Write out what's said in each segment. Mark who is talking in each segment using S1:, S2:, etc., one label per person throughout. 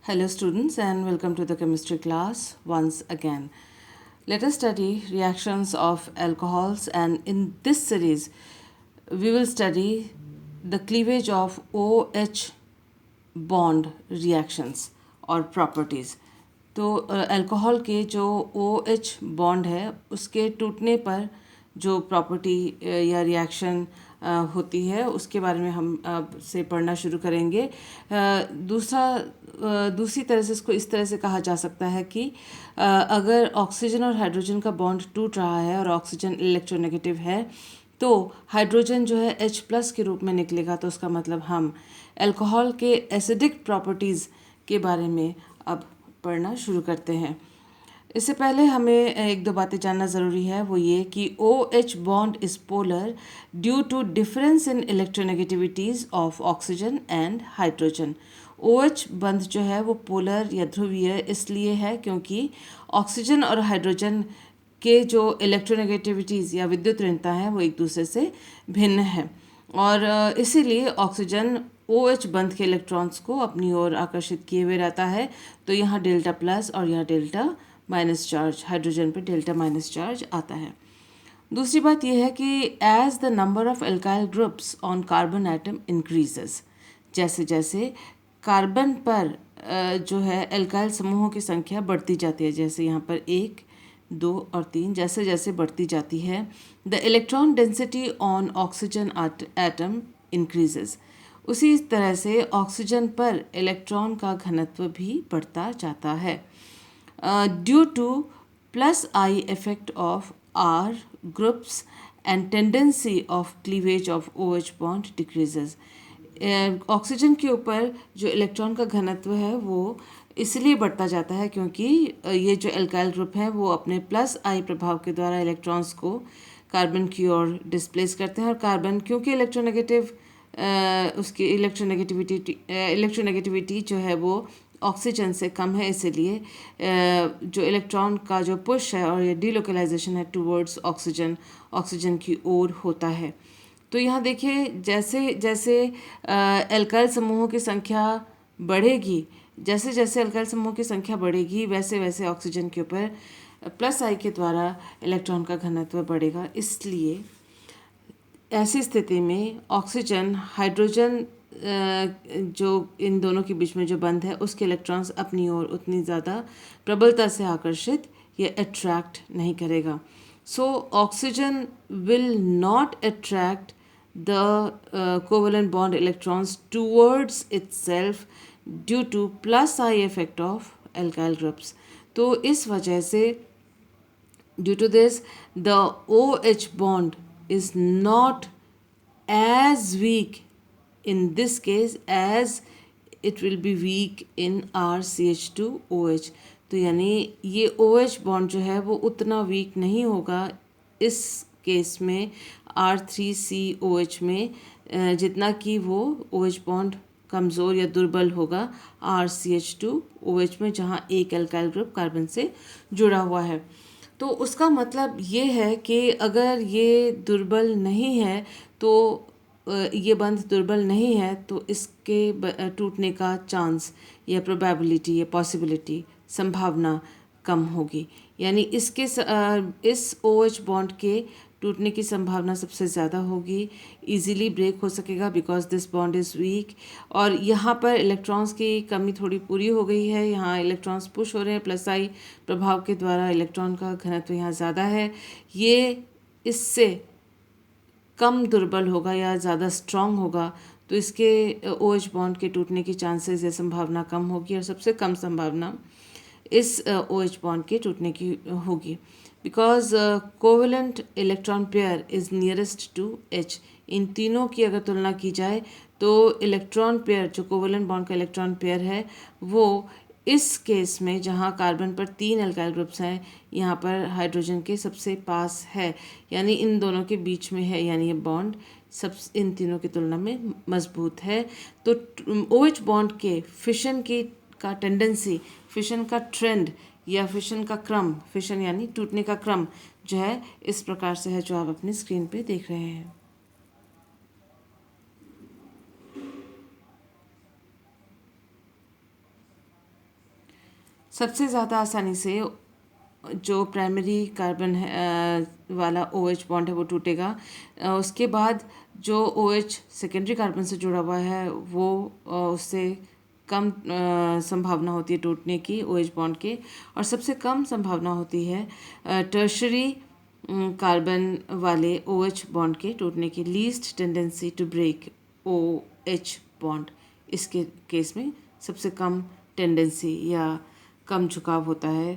S1: Hello students and welcome to the chemistry class once again. Let us study reactions of alcohols, and in this series we will study the cleavage of OH bond reactions और properties. तो alcohol के जो OH bond है उसके टूटने पर जो property या रिएक्शन होती है उसके बारे में हम से पढ़ना शुरू करेंगे। दूसरी तरह से इसको इस तरह से कहा जा सकता है कि अगर ऑक्सीजन और हाइड्रोजन का बॉन्ड टूट रहा है और ऑक्सीजन इलेक्ट्रोनेगेटिव है तो हाइड्रोजन जो है H+ के रूप में निकलेगा, तो उसका मतलब हम अल्कोहल के एसिडिक प्रॉपर्टीज़ के बारे में अब पढ़ना शुरू करते हैं। इससे पहले हमें एक दो बातें जानना ज़रूरी है, वो ये कि OH bond is polar due to difference in electronegativities of oxygen and hydrogen. OH बंध जो है वो पोलर या ध्रुवीय इसलिए है क्योंकि ऑक्सीजन और हाइड्रोजन के जो इलेक्ट्रोनेगेटिविटीज़ या विद्युत ऋणता है वो एक दूसरे से भिन्न है, और इसीलिए ऑक्सीजन OH बंध के इलेक्ट्रॉन्स को अपनी ओर आकर्षित किए हुए रहता है। तो यहाँ डेल्टा प्लस और यहाँ डेल्टा माइनस चार्ज, हाइड्रोजन पे डेल्टा माइनस चार्ज आता है। दूसरी बात यह है कि as the number of alkyl groups on carbon atom increases, जैसे जैसे कार्बन पर जो है एल्काइल समूहों की संख्या बढ़ती जाती है, जैसे यहाँ पर 1, 2 और 3 जैसे जैसे बढ़ती जाती है, the electron density on oxygen atom increases, उसी तरह से ऑक्सीजन पर इलेक्ट्रॉन का घनत्व भी बढ़ता जाता है। Due to +I effect of R groups and tendency of cleavage of OH bond decreases. Oxygen के ऊपर जो इलेक्ट्रॉन का घनत्व है वो इसलिए बढ़ता जाता है क्योंकि ये जो एल्काइल ग्रुप है वो अपने +I प्रभाव के द्वारा इलेक्ट्रॉन्स को कार्बन की ओर डिस्प्लेस करते हैं, और कार्बन क्योंकि इलेक्ट्रोनेगेटिव उसकी इलेक्ट्रोनेगेटिविटी जो है वो ऑक्सीजन से कम है, इसीलिए जो इलेक्ट्रॉन का जो पुश है और ये डीलोकलाइजेशन है टूवर्ड्स ऑक्सीजन की ओर होता है। तो यहाँ देखिए जैसे जैसे एल्काइल समूहों की संख्या बढ़ेगी, जैसे जैसे एल्काइल समूहों की संख्या बढ़ेगी वैसे वैसे ऑक्सीजन के ऊपर +I के द्वारा इलेक्ट्रॉन का घनत्व बढ़ेगा। इसलिए ऐसी स्थिति में ऑक्सीजन हाइड्रोजन जो इन दोनों के बीच में जो बंध है उसके इलेक्ट्रॉन्स अपनी ओर उतनी ज़्यादा प्रबलता से आकर्षित या अट्रैक्ट नहीं करेगा। So oxygen will not attract the covalent bond electrons towards itself due to +I effect of alkyl groups. तो इस वजह से due to this the OH bond is not as weak in this case as it will be weak in RCH2OH। तो यानी ये OH bond जो है वो उतना वीक नहीं होगा इस केस में R3COH में जितना कि वो OH बॉन्ड कमज़ोर या दुर्बल होगा RCH2OH में, जहाँ एक एल्काइल ग्रुप कार्बन से जुड़ा हुआ है। तो उसका मतलब ये है कि अगर ये दुर्बल नहीं है तो ये बंध दुर्बल नहीं है तो इसके टूटने का चांस या प्रोबेबिलिटी या पॉसिबिलिटी संभावना कम होगी, यानी इस OH बॉन्ड के टूटने की संभावना सबसे ज़्यादा होगी, इजीली ब्रेक हो सकेगा because this bond is week. और यहाँ पर इलेक्ट्रॉन्स की कमी थोड़ी पूरी हो गई है, यहाँ इलेक्ट्रॉन्स पुश हो रहे हैं +I प्रभाव के द्वारा, इलेक्ट्रॉन का घनत्व यहाँ ज़्यादा है, ये इससे कम दुर्बल होगा या ज़्यादा स्ट्रॉन्ग होगा, तो इसके OH बॉन्ड के टूटने की चांसेस या संभावना कम होगी, और सबसे कम संभावना इस OH बॉन्ड के टूटने की होगी because covalent electron pair is nearest to H। इन तीनों की अगर तुलना की जाए तो इलेक्ट्रॉन पेयर जो कोवेलेंट बॉन्ड का इलेक्ट्रॉन पेयर है वो इस केस में जहाँ कार्बन पर 3 एल्काइल ग्रुप्स हैं यहाँ पर हाइड्रोजन के सबसे पास है, यानी इन दोनों के बीच में है, यानी ये बॉन्ड सब इन तीनों की तुलना में मजबूत है। तो OH बॉन्ड के फिशन की का टेंडेंसी, फिशन का ट्रेंड या फिशन का क्रम, फिशन यानी टूटने का क्रम जो है इस प्रकार से है जो आप अपनी स्क्रीन पे देख रहे हैं। सबसे ज़्यादा आसानी से जो प्राइमरी कार्बन है वाला OH बॉन्ड है वो टूटेगा। उसके बाद जो OH सेकेंडरी कार्बन से जुड़ा हुआ है वो उससे कम संभावना होती है टूटने की OH बॉन्ड के, और सबसे कम संभावना होती है टर्शरी कार्बन वाले OH बॉन्ड के टूटने की। Least tendency to break OH bond, इसके केस में सबसे कम टेंडेंसी या कम झुकाव होता है,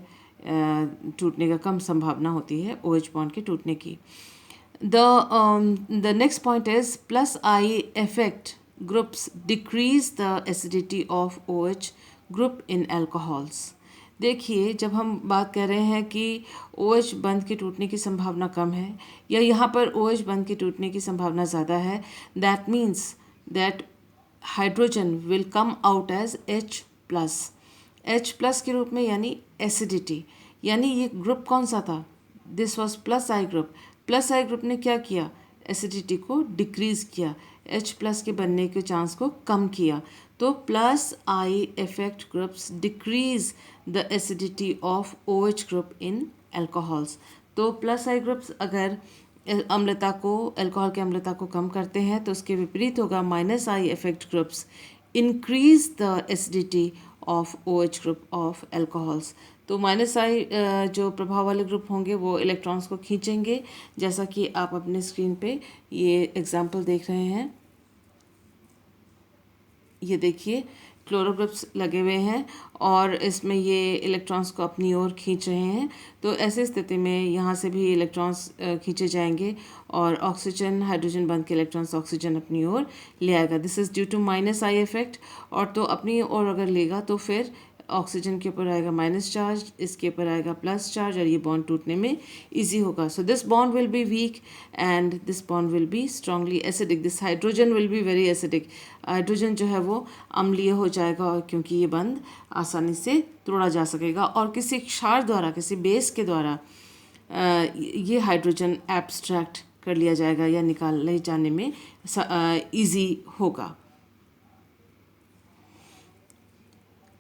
S1: टूटने का कम संभावना होती है OH बॉन्ड के टूटने की। The next point is plus I effect groups decrease the acidity of OH group in alcohols। देखिए, जब हम बात कर रहे हैं कि OH बंध के टूटने की संभावना कम है या यहाँ पर OH बंध के टूटने की संभावना ज़्यादा है, that means that hydrogen will come out as H+ के रूप में, यानी एसिडिटी। यानी ये ग्रुप कौन सा था? This was plus I group. Plus I group ने क्या किया? एसिडिटी को डिक्रीज किया, H+ के बनने के चांस को कम किया। तो plus I effect groups decrease the acidity of OH group in alcohols. तो प्लस आई ग्रुप्स अगर अम्लता को, अल्कोहल के अम्लता को कम करते हैं, तो उसके विपरीत होगा minus I effect groups increase the acidity of OH group of alcohols. तो माइनस आई जो प्रभाव वाले ग्रुप होंगे वो इलेक्ट्रॉन्स को खींचेंगे, जैसा कि आप अपने स्क्रीन पे ये एग्जाम्पल देख रहे हैं। ये देखिए, क्लोरो ग्रुप्स लगे हुए हैं और इसमें ये इलेक्ट्रॉन्स को अपनी ओर खींच रहे हैं। तो ऐसे स्थिति में यहाँ से भी इलेक्ट्रॉन्स खींचे जाएंगे और ऑक्सीजन हाइड्रोजन बंध के इलेक्ट्रॉन्स ऑक्सीजन अपनी ओर ले आएगा। This is due to minus I effect. और तो अपनी ओर अगर लेगा तो फिर ऑक्सीजन के ऊपर आएगा माइनस चार्ज, इसके ऊपर आएगा प्लस चार्ज, और ये बॉन्ड टूटने में इजी होगा। So this bond will be weak and this bond will be strongly acidic. This hydrogen will be very acidic. Hydrogen जो है वो अम्लीय हो जाएगा, क्योंकि ये बंध आसानी से तोड़ा जा सकेगा और किसी क्षार द्वारा, किसी बेस के द्वारा ये हाइड्रोजन एब्स्ट्रैक्ट कर लिया जाएगा या निकाले जाने में ईजी होगा।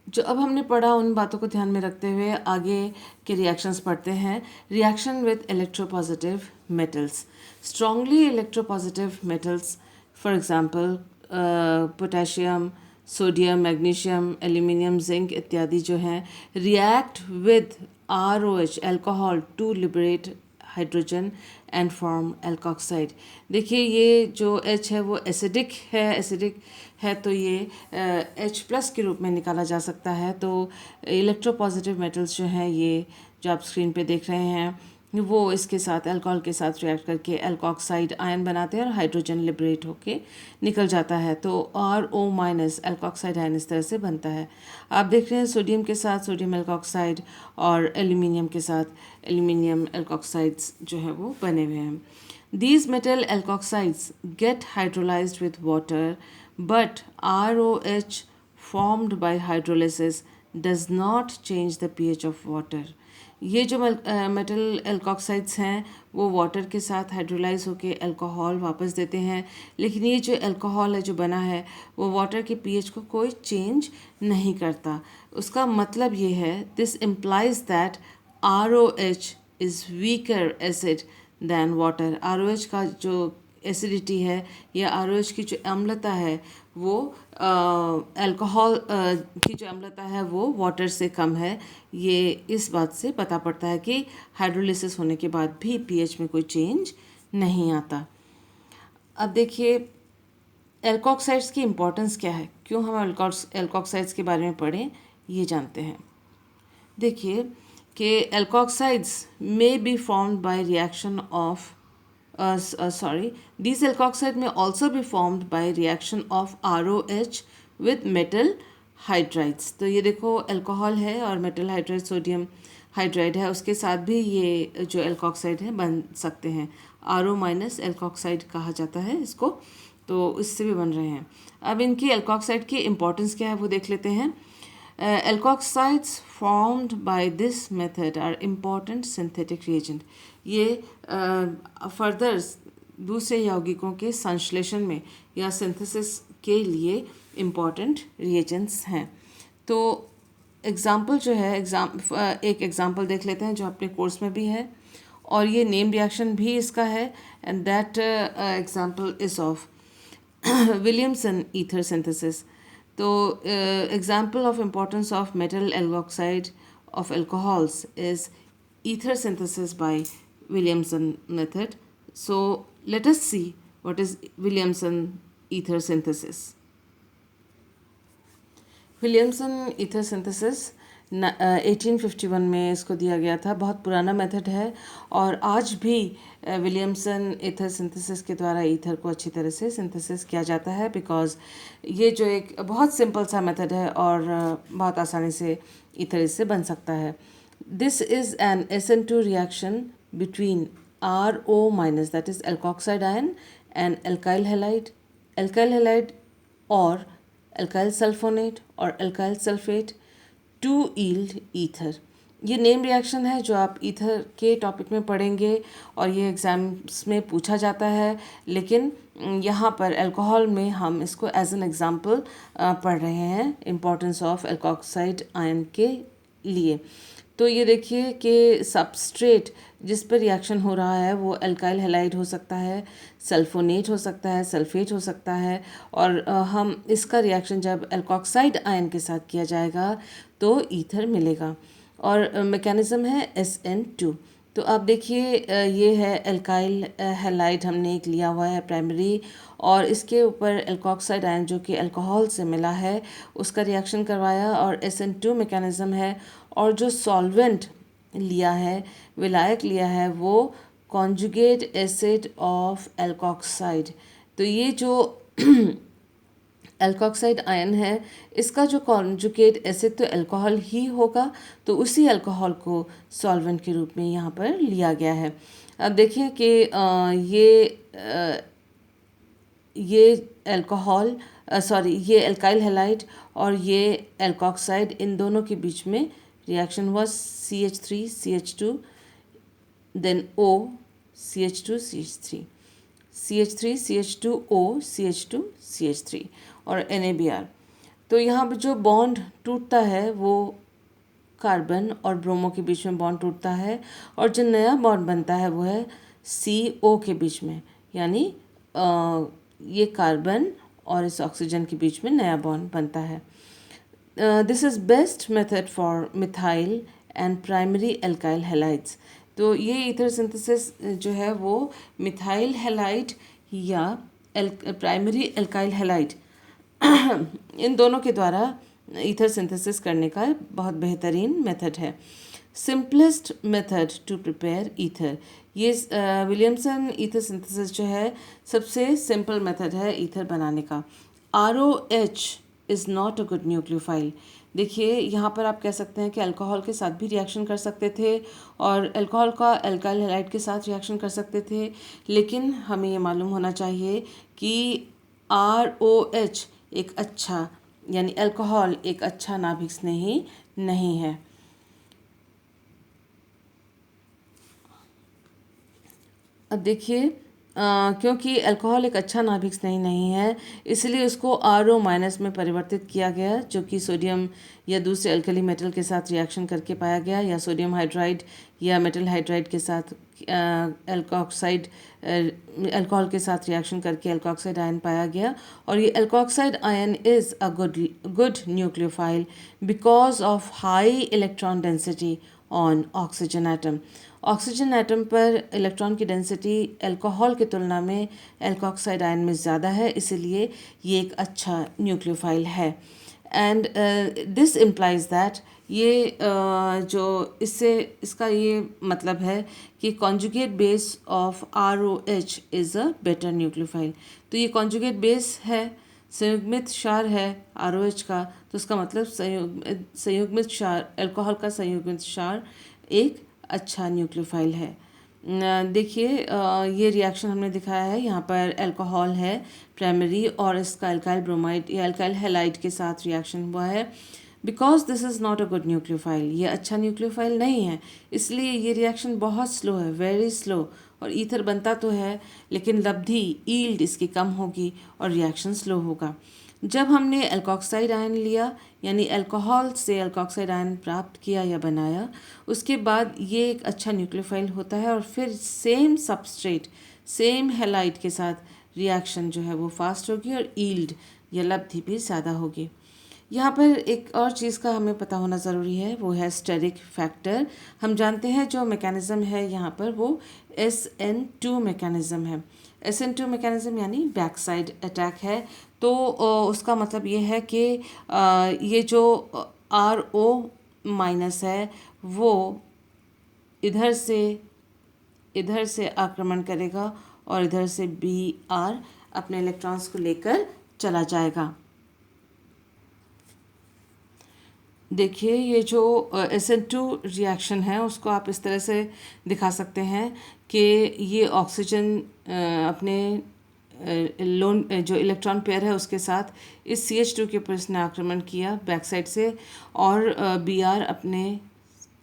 S1: जो अब हमने पढ़ा उन बातों को ध्यान में रखते हुए आगे के रिएक्शंस पढ़ते हैं। Reaction with electropositive metals. Strongly electropositive metals, for example potassium, sodium, magnesium, aluminium, zinc इत्यादि जो हैं, react with ROH alcohol to liberate hydrogen and form alkoxide. देखिए, ये जो H है वो एसिडिक है, तो ये H+ के रूप में निकाला जा सकता है। तो इलेक्ट्रोपॉजिटिव मेटल्स जो हैं, ये जो आप स्क्रीन पे देख रहे हैं, वो इसके साथ अल्कोहल के साथ रिएक्ट करके एल्कोक्साइड आयन बनाते हैं और हाइड्रोजन लिबरेट होके निकल जाता है। तो RO- एल्कोक्साइड आयन इस तरह से बनता है। आप देख रहे हैं सोडियम के साथ सोडियम एल्कोक्साइड और एल्यूमिनियम के साथ एल्यूमिनियम एल्कोक्साइड्स जो है वो बने हुए हैं। These metal alkoxides get hydrolyzed with water, but ROH formed by hydrolysis does not change the pH of water। ये जो मेटल एल्कोक्साइड्स हैं वो वाटर के साथ हाइड्रोलाइज होके अल्कोहल वापस देते हैं, लेकिन ये जो अल्कोहल है जो बना है वो वाटर के पीएच को कोई चेंज नहीं करता। उसका मतलब ये है, this implies that ROH is weaker acid than water. ROH का जो एसिडिटी है या ROH की जो अम्लता है वो अल्कोहल की जो अम्लता है वो वाटर से कम है। ये इस बात से पता पड़ता है कि हाइड्रोलिसिस होने के बाद भी पीएच में कोई चेंज नहीं आता। अब देखिए, एल्कोक्साइड्स की इम्पोर्टेंस क्या है, क्यों हम एल्कोक्साइड्स के बारे में पढ़ें, ये जानते हैं। देखिए कि alkoxides may be formed by reaction of these alkoxide may also be formed by reaction of ROH with metal hydrides। तो ये देखो, अल्कोहल है और मेटल हाइड्राइड सोडियम हाइड्राइड है, उसके साथ भी ये जो एल्कोक्साइड है बन सकते हैं। RO- एल्कोक्साइड कहा जाता है इसको, तो इससे भी बन रहे हैं। अब इनकी एल्कोक्साइड की इम्पोर्टेंस क्या है वो देख लेते हैं। Alkoxides formed by this method are important synthetic reagent। ये फर्दर दूसरे यौगिकों के संश्लेषण में या सिंथेसिस के लिए इम्पॉर्टेंट रिएजेंट्स हैं। तो एग्ज़ाम्पल जो है एक एग्ज़ाम्पल देख लेते हैं जो अपने कोर्स में भी है, और ये नेम रिएक्शन भी इसका है, and that example is of Williamson ether synthesis. तो example of importance of metal alkoxide of alcohols is ether synthesis by Williamson method. So let us see what is Williamson ether synthesis. Williamson ether synthesis 1851 में इसको दिया गया था। बहुत पुराना method है और आज भी विलियमसन ईथर सिंथेसिस के द्वारा ईथर को अच्छी तरह से सिंथेसिस किया जाता है, बिकॉज ये जो एक बहुत सिंपल सा मेथड है और बहुत आसानी से ईथर इससे बन सकता है। This is an SN2 reaction between RO minus, that is alkoxide ion, and alkyl halide, और अल्काइल सल्फोनेट और alkyl sulphate to yield ether. ये नेम रिएक्शन है जो आप ईथर के टॉपिक में पढ़ेंगे और ये एग्ज़ाम्स में पूछा जाता है, लेकिन यहाँ पर अल्कोहल में हम इसको एज एन एग्ज़ाम्पल पढ़ रहे हैं इम्पोर्टेंस ऑफ एल्कोक्साइड आयन के लिए। तो ये देखिए कि सबस्ट्रेट जिस पर रिएक्शन हो रहा है वो अल्काइल हैलाइड हो सकता है, सल्फोनेट हो सकता है, सल्फेट हो सकता है, और हम इसका रिएक्शन जब एल्कोक्साइड आयन के साथ किया जाएगा तो ईथर मिलेगा, और मैकेनिज़्म है SN2। तो आप देखिए ये है एल्काइल हैलाइड हमने एक लिया हुआ है प्राइमरी, और इसके ऊपर एल्कोक्साइड आयन जो कि अल्कोहल से मिला है उसका रिएक्शन करवाया, और SN2 मैकेनिज़्म है, और जो सॉल्वेंट लिया है, विलायक लिया है, वो कॉन्जुगेट एसिड ऑफ एल्कोक्साइड। तो ये जो एल्कोक्साइड आयन है इसका जो कॉन्जुगेट एसिड तो अल्कोहल ही होगा, तो उसी अल्कोहल को सॉल्वेंट के रूप में यहाँ पर लिया गया है। अब देखिए कि ये अल्कोहल ये एल्काइल हैलाइड और ये एल्कोक्साइड, इन दोनों के बीच में रिएक्शन हुआ CH3 CH2 then O CH2 CH3 CH3 CH2O CH2 CH3 और NaBr। तो यहाँ पर जो बॉन्ड टूटता है वो कार्बन और ब्रोमो के बीच में बॉन्ड टूटता है, और जो नया बॉन्ड बनता है वो है CO के बीच में, यानी ये कार्बन और इस ऑक्सीजन के बीच में नया बॉन्ड बनता है। This is best method for methyl and primary alkyl halides. तो ये ईथर सिंथेसिस जो है वो मिथाइल हैलाइड या प्राइमरी एल्काइल हैलाइड इन दोनों के द्वारा ईथर सिंथेसिस करने का बहुत बेहतरीन मेथड है। Simplest method to prepare ether, ये विलियमसन ईथर सिंथेसिस जो है सबसे सिंपल मेथड है ईथर बनाने का। ROH is not a good nucleophile. देखिए यहाँ पर आप कह सकते हैं कि अल्कोहल के साथ भी रिएक्शन कर सकते थे और अल्कोहल का अल्काइल हैलाइड के साथ रिएक्शन कर सकते थे, लेकिन हमें ये मालूम होना चाहिए कि ROH एक अच्छा, यानी अल्कोहल एक अच्छा नाभिक स्नेही नहीं है। अब देखिए क्योंकि अल्कोहल एक अच्छा नाभिक स्नेही नहीं है, इसलिए उसको RO माइनस में परिवर्तित किया गया, जो कि सोडियम या दूसरे अल्कली मेटल के साथ रिएक्शन करके पाया गया, या सोडियम हाइड्राइड या मेटल हाइड्राइड के साथ एल्कोक्साइड अल्कोहल के साथ रिएक्शन करके एल्कोक्साइड आयन पाया गया। और ये alkoxide ion is a good nucleophile because of high electron density on oxygen atom. Oxygen atom पर इलेक्ट्रॉन की डेंसिटी अल्कोहल की तुलना में एल्कोक्साइड आयन में ज़्यादा है, इसीलिए ये एक अच्छा न्यूक्लियोफाइल है। एंड दिस इम्प्लाइज दैट ये जो इसका ये मतलब है कि conjugate base of ROH is a better nucleophile. तो ये कॉन्जुगेट बेस है, संयुग्मित क्षार है ROH का, तो उसका मतलब संयुग्मित क्षार, अल्कोहल का संयुग्मित क्षार एक अच्छा न्यूक्लियोफाइल है। देखिए ये रिएक्शन हमने दिखाया है, यहाँ पर अल्कोहल है प्राइमरी और इसका अल्काइल ब्रोमाइड या अल्काइल हैलाइड के साथ रिएक्शन हुआ है। Because this is not a good nucleophile, ये अच्छा न्यूक्लियोफाइल नहीं है, इसलिए ये रिएक्शन बहुत स्लो है, वेरी स्लो, और ईथर बनता तो है लेकिन लब्धि ईल्ड इसकी कम होगी और रिएक्शन स्लो होगा। जब हमने एल्कोक्साइड आयन लिया यानी अल्कोहल से एल्कोक्साइड आयन प्राप्त किया या बनाया, उसके बाद ये एक अच्छा न्यूक्लियोफाइल होता है और फिर सेम सबस्ट्रेट सेम हैलाइड के साथ रिएक्शन जो है वो फास्ट होगी और ईल्ड या लब्धि भी ज़्यादा होगी। यहाँ पर एक और चीज़ का हमें पता होना ज़रूरी है, वो है स्टेरिक फैक्टर। हम जानते हैं जो मैकेनिज़्म है यहाँ पर वो SN2 मैकेनिज़्म है। SN2 मैकेनिज़्म यानी बैक साइड अटैक है। तो उसका मतलब ये है कि ये जो RO माइनस है वो इधर से आक्रमण करेगा और इधर से Br अपने इलेक्ट्रॉन्स को लेकर चला जाएगा। देखिए ये जो SN2 रिएक्शन है उसको आप इस तरह से दिखा सकते हैं कि ये ऑक्सीजन अपने लोन जो इलेक्ट्रॉन पेयर है उसके साथ इस CH2 के ऊपर इसने आक्रमण किया बैक साइड से और Br अपने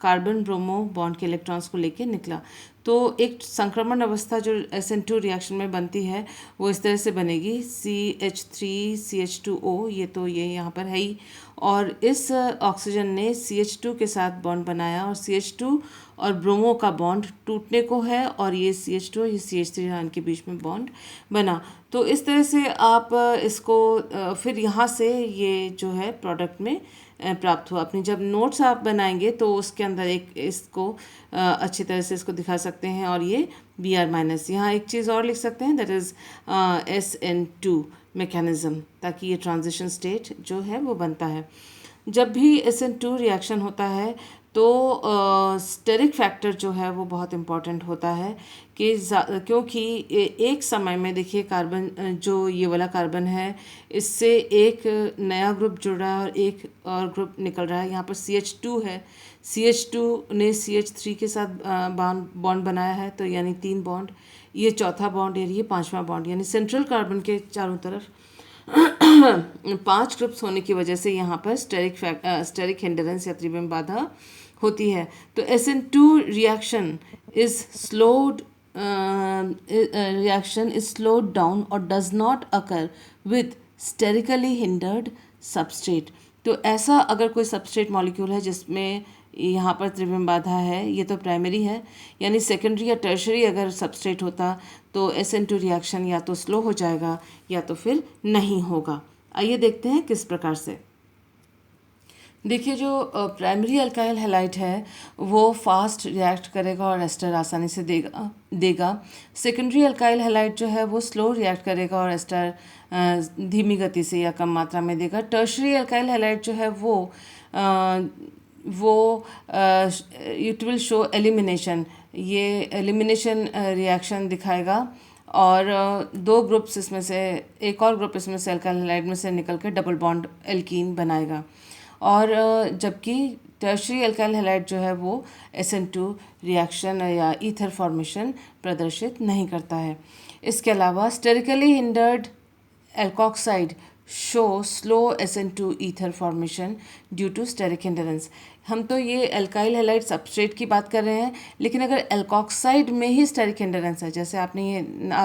S1: कार्बन ब्रोमो बॉन्ड के इलेक्ट्रॉन्स को लेके निकला। तो एक संक्रमण अवस्था जो SN2 रिएक्शन में बनती है वो इस तरह से बनेगी CH3CH2O, ये यहाँ पर है ही, और इस ऑक्सीजन ने CH2 के साथ बॉन्ड बनाया और CH2 और ब्रोमो का बॉन्ड टूटने को है और ये CH2 और ये CH3 आयन के बीच में बॉन्ड बना। तो इस तरह से आप इसको फिर यहाँ से ये जो है प्रोडक्ट में प्राप्त हुआ। अपनी जब नोट्स आप बनाएंगे तो उसके अंदर एक इसको अच्छी तरह से इसको दिखा सकते हैं और ये Br माइनस, यहाँ एक चीज़ और लिख सकते हैं दैट इज़ SN2 मैकेनिज़्म, ताकि ये ट्रांजिशन स्टेट जो है वो बनता है। जब भी SN2 रिएक्शन होता है तो स्टेरिक फैक्टर जो है वो बहुत इम्पॉर्टेंट होता है कि क्योंकि एक समय में देखिए कार्बन जो ये वाला कार्बन है इससे एक नया ग्रुप जुड़ रहा है और एक और ग्रुप निकल रहा है। यहाँ पर CH2 है, CH2 ने CH3 के साथ बॉन्ड बनाया है तो यानी 3 बॉन्ड, ये चौथा बॉन्ड और ये 5वां बॉन्ड, यानी सेंट्रल कार्बन के चारों तरफ 5 ग्रुप्स होने की वजह से यहाँ पर स्टेरिक हिंडरेंस या त्रिविम बाधा होती है। तो SN2 reaction is slowed down और does not occur with sterically hindered substrate. तो ऐसा अगर कोई सबस्ट्रेट मॉलिक्यूल है जिसमें यहाँ पर त्रिविम बाधा है, ये तो प्राइमरी है, यानी सेकेंडरी या टर्शरी अगर सबस्ट्रेट होता तो SN2 रिएक्शन या तो स्लो हो जाएगा या तो फिर नहीं होगा। आइए देखते हैं किस प्रकार से। देखिए जो प्राइमरी अल्काइल हैलाइड है वो फास्ट रिएक्ट करेगा और एस्टर आसानी से देगा। सेकेंडरी अल्काइल हैलाइड जो है वो स्लो रिएक्ट करेगा और एस्टर धीमी गति से या कम मात्रा में देगा। टर्शरी अल्काइल हैलाइड जो है वो इट विल शो एलिमिनेशन, ये एलिमिनेशन रिएक्शन दिखाएगा और दो ग्रुप्स इसमें से एक और ग्रुप इसमें से अल्काइल हैलाइड में से निकल कर डबल बॉन्ड एल्कीन बनाएगा। और जबकि टर्शरी अल्काइल हैलाइड जो है वो SN2 रिएक्शन या ईथर फॉर्मेशन प्रदर्शित नहीं करता है। इसके अलावा sterically hindered alkoxide show slow SN2 ether formation due to steric hindrance. हम तो ये अल्काइल हैलाइड सबस्ट्रेट की बात कर रहे हैं, लेकिन अगर एल्कोक्साइड में ही स्टेरिक हिंडरेंस है, जैसे आप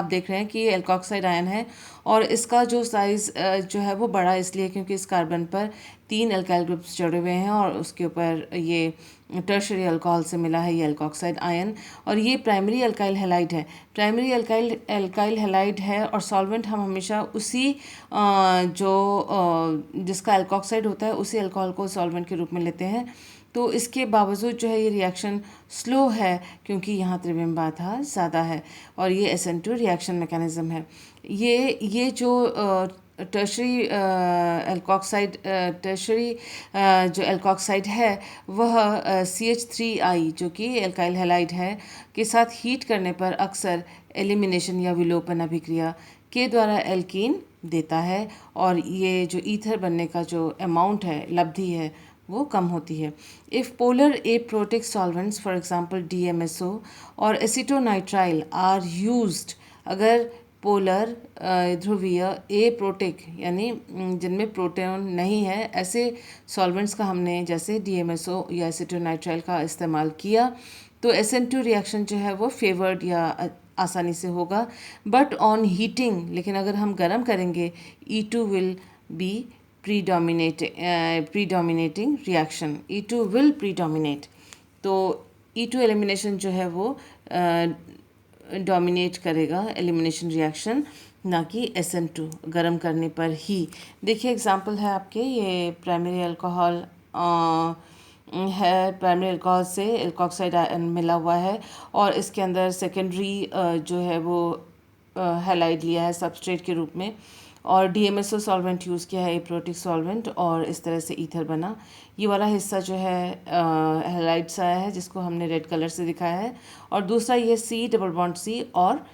S1: देख रहे हैं कि ये एल्कोक्साइड आयन है और इसका जो साइज़ जो है वो बड़ा इसलिए क्योंकि इस कार्बन पर 3 अल्काइल ग्रुप्स जुड़े हुए हैं और उसके ऊपर ये टर्शरी अल्कोहल से मिला है ये एल्कोक्साइड आयन, और ये प्राइमरी अल्काइल हैलाइड है। प्राइमरी अल्काइल हैलाइड है और सॉल्वेंट हम हमेशा उसी जिसका एल्कोक्साइड होता है उसी अल्कोहल को सॉल्वेंट के रूप में लेते हैं। तो इसके बावजूद जो है ये रिएक्शन स्लो है क्योंकि यहाँ त्रिविम बाधा ज़्यादा है और ये SN2 रिएक्शन मैकेनिज़्म है। ये जो टर्शरी जो एल्कोक्साइड है वह CH3I जो कि एल्काइल हैलाइड है के साथ हीट करने पर अक्सर एलिमिनेशन या विलोपन अभिक्रिया के द्वारा एल्कीन देता है और ये जो ईथर बनने का जो अमाउंट है, लब्धि है, वो कम होती है। If polar aprotic solvents for example DMSO और एसिटोनाइट्राइल आर यूज्ड, अगर पोलर ध्रुवीय एप्रोटिक यानी जिनमें प्रोटॉन नहीं है ऐसे सॉल्वेंट्स का हमने जैसे DMSO या एसिटोनाइट्राइल का इस्तेमाल किया तो SN2 रिएक्शन जो है वो फेवर्ड या आसानी से होगा। बट ऑन हीटिंग, लेकिन अगर हम गर्म करेंगे E2 will be predominating reaction. E2 will predominate. तो E2 एलिमिनेशन जो है वो डोमिनेट करेगा एलिमिनेशन रिएक्शन, ना कि SN2 गर्म करने पर ही। देखिए एग्जांपल है आपके, ये प्राइमरी अल्कोहल है, प्राइमरी अल्कोहल से एल्कोक्साइड आयन मिला हुआ है और इसके अंदर सेकेंडरी जो है वो हैलाइड लिया है सबस्ट्रेट के रूप में और DMSO सॉल्वेंट यूज़ किया है, एप्रोटिक सॉल्वेंट, और इस तरह से ईथर बना। ये वाला हिस्सा जो है हैलाइड सा है जिसको हमने रेड कलर से दिखाया है, और दूसरा ये C डबल बॉन्ड C और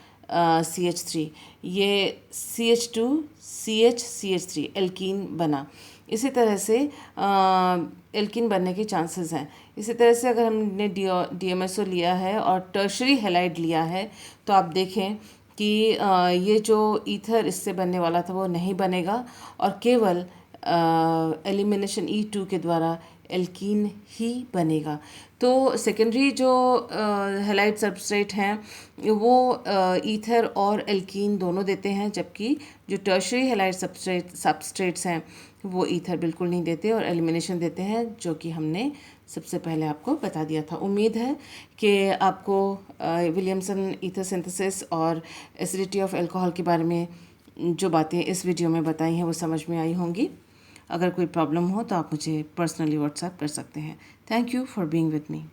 S1: CH3, ये CH2 CH3 एल्कीन बना। इसी तरह से एल्कीन बनने के चांसेस हैं। इसी तरह से अगर हमने DMSO लिया है और टर्शरी हैलाइड लिया है तो आप देखें कि ये जो ईथर इससे बनने वाला था वो नहीं बनेगा और केवल एलिमिनेशन E2 के द्वारा एल्कीन ही बनेगा। तो सेकेंडरी जो हैलाइड सबस्ट्रेट हैं वो ईथर और एल्कीन दोनों देते हैं, जबकि जो टर्शरी हैलाइड सबस्ट्रेट्स हैं वो ईथर बिल्कुल नहीं देते और एलिमिनेशन देते हैं, जो कि हमने सबसे पहले आपको बता दिया था। उम्मीद है कि आपको विलियमसन ईथर सिंथेसिस और एसिडिटी ऑफ अल्कोहल के बारे में जो बातें इस वीडियो में बताई हैं वो समझ में आई होंगी। अगर कोई प्रॉब्लम हो तो आप मुझे पर्सनली व्हाट्सएप कर सकते हैं। Thank you for being with me.